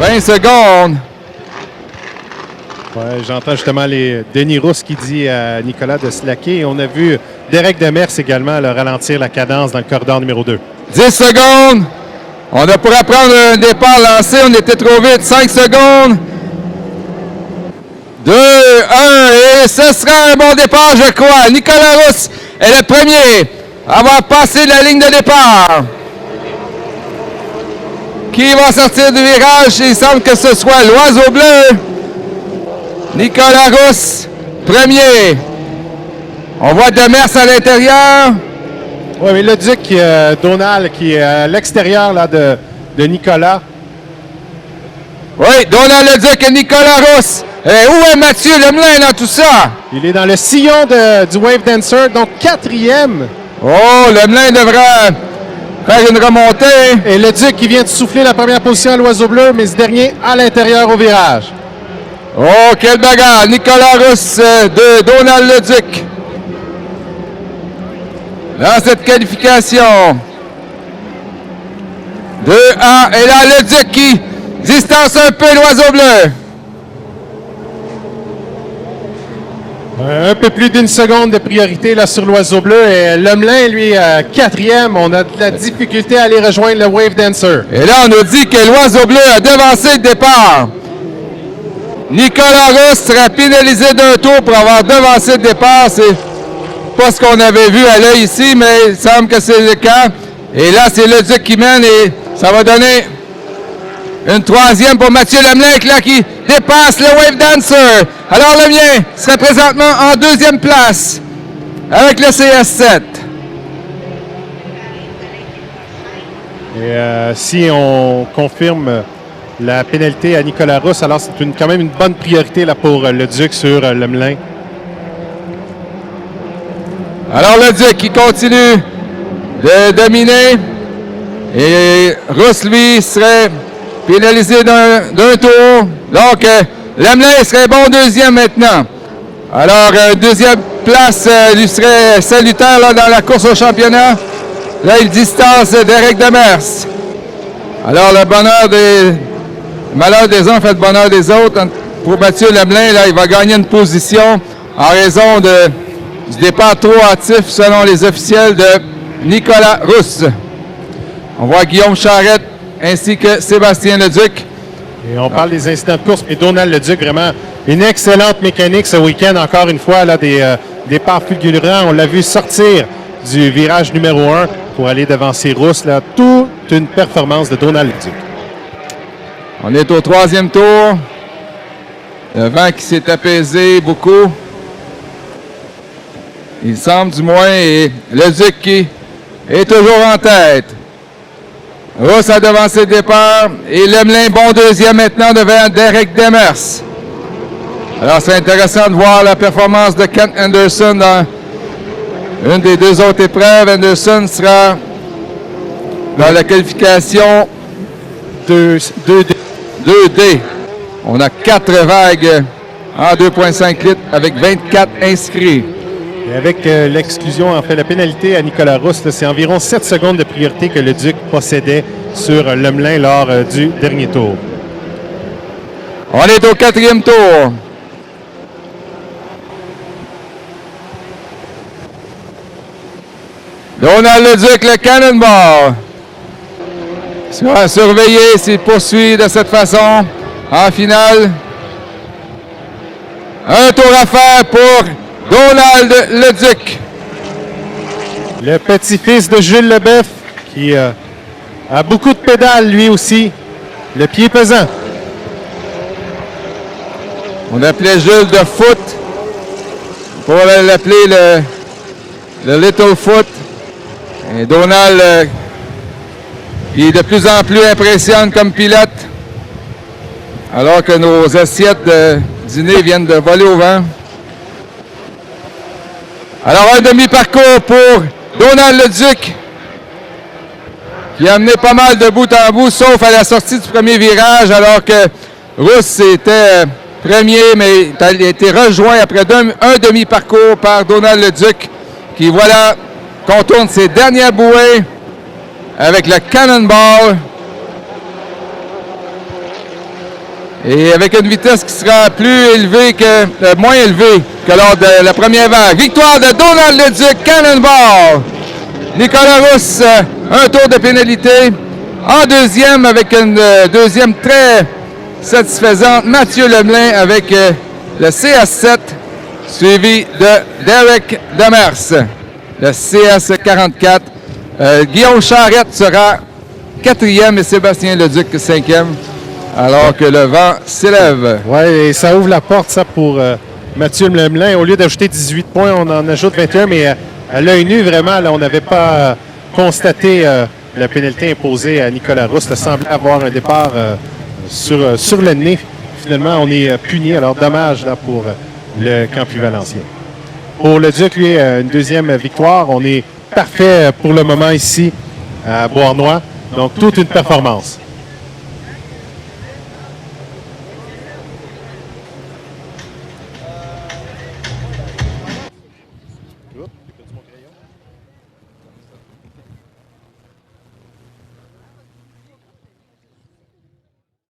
20 secondes. Ouais, j'entends justement Denis Rousse qui dit à Nicolas de slacker. Et on a vu Derek Demers également ralentir la cadence dans le corridor numéro 2. 10 secondes. On a pourrait prendre un départ lancé. On était trop vite. 5 secondes. 2, 1. Et ce sera un bon départ, je crois. Nicolas Rousse est le premier à avoir passé la ligne de départ. Qui va sortir du virage? Il semble que ce soit l'Oiseau Bleu. Nicolas Rousse, premier. On voit Demers à l'intérieur. Oui, mais le Duc, Donald, qui est à l'extérieur là, de Nicolas. Oui, Donald Leduc et Nicolas Rousse. Et où est Mathieu Lemelin dans tout ça? Il est dans le sillon du Wave Dancer, donc 4e. Oh, Lemelin devrait faire une remontée. Et le Duc qui vient de souffler la première position à l'Oiseau Bleu, mais ce dernier à l'intérieur au virage. Oh, quelle bagarre! Nicolas Rousse de Donald Leduc. Dans cette qualification. 2-1. Et là, Leduc qui distance un peu l'Oiseau Bleu. Un peu plus d'une seconde de priorité là, sur l'Oiseau Bleu. Et Lemelin, lui, 4e. On a de la difficulté à aller rejoindre le Wave Dancer. Et là, on nous dit que l'Oiseau Bleu a devancé le départ. Nicolas Rousse sera pénalisé d'un tour pour avoir devancé le départ. C'est pas ce qu'on avait vu à l'œil ici, mais il semble que c'est le cas. Et là, c'est Leduc qui mène et ça va donner une 3e pour Mathieu Lemelin là, qui dépasse le Wave Dancer. Alors le mien serait présentement en 2e place avec le CS7. Et si on confirme la pénalité à Nicolas Rousse, alors c'est quand même une bonne priorité là, pour le Duc sur Lemelin. Alors le Duc qui continue de dominer. Et Rousse, lui, serait pénalisé d'un tour. Donc, Lemelin serait bon 2e maintenant. Alors, 2e place lui serait salutaire là, dans la course au championnat. Là, il distance Derek Demers. Alors, le malheur des uns fait le bonheur des autres. Pour Mathieu Lemelin, là, il va gagner une position en raison du départ trop hâtif, selon les officiels, de Nicolas Rousse. On voit Guillaume Charette ainsi que Sébastien Leduc. Et on parle des incidents de course, mais Donald Leduc, vraiment une excellente mécanique ce week-end. Encore une fois, là, des départs fulgurants. On l'a vu sortir du virage numéro 1 pour aller devancer Rousse. Là, toute une performance de Donald Leduc. On est au 3e tour. Le vent qui s'est apaisé beaucoup. Il semble du moins. Et Leduc qui est toujours en tête. Rousse a devancé le départ et Lemelin, bon 2e maintenant devant Derek Demers. Alors, c'est intéressant de voir la performance de Kent Anderson dans une des 2 autres épreuves. Anderson sera dans la qualification 2D. On a 4 vagues en 2,5 litres avec 24 inscrits. Et avec l'exclusion, en fait, la pénalité à Nicolas Rousse, c'est environ 7 secondes de priorité que le Duc possédait sur Lemelin lors du dernier tour. On est au 4e tour. Donald Leduc, le Cannonball. Sera surveillé s'il poursuit de cette façon en finale. Un tour à faire pour Donald Leduc. Le petit-fils de Jules Leboeuf qui a beaucoup de pédales lui aussi. Le pied pesant. On appelait Jules de Foot. Pour l'appeler le Little Foot. Et Donald qui de plus en plus impressionne comme pilote. Alors que nos assiettes de dîner viennent de voler au vent. Alors, un demi-parcours pour Donald Leduc, qui a amené pas mal de bout en bout, sauf à la sortie du premier virage, alors que Rousse était premier, mais il a été rejoint après un demi-parcours par Donald Leduc, qui, voilà, contourne ses dernières bouées avec le Cannonball. Et avec une vitesse qui sera plus élevée moins élevée que lors de la première vague. Victoire de Donald Leduc, Cannonball. Nicolas Rousse, un tour de pénalité. En deuxième, avec une deuxième très satisfaisante, Mathieu Lemelin avec le CS7, suivi de Derek Demers, le CS44. Guillaume Charrette sera quatrième et Sébastien Leduc cinquième, alors que le vent s'élève. Oui, et ça ouvre la porte, ça, pour Mathieu Lemelin. Au lieu d'ajouter 18 points, on en ajoute 21, mais à l'œil nu, vraiment, là, on n'avait pas constaté la pénalité imposée à Nicolas Rousse. Ça semblait avoir un départ sur le nez. Finalement, on est puni. Alors, dommage là, pour le Campus Valencien. Pour le Duc, lui, une deuxième victoire. On est parfait pour le moment ici à Beauharnois. Donc, toute une performance.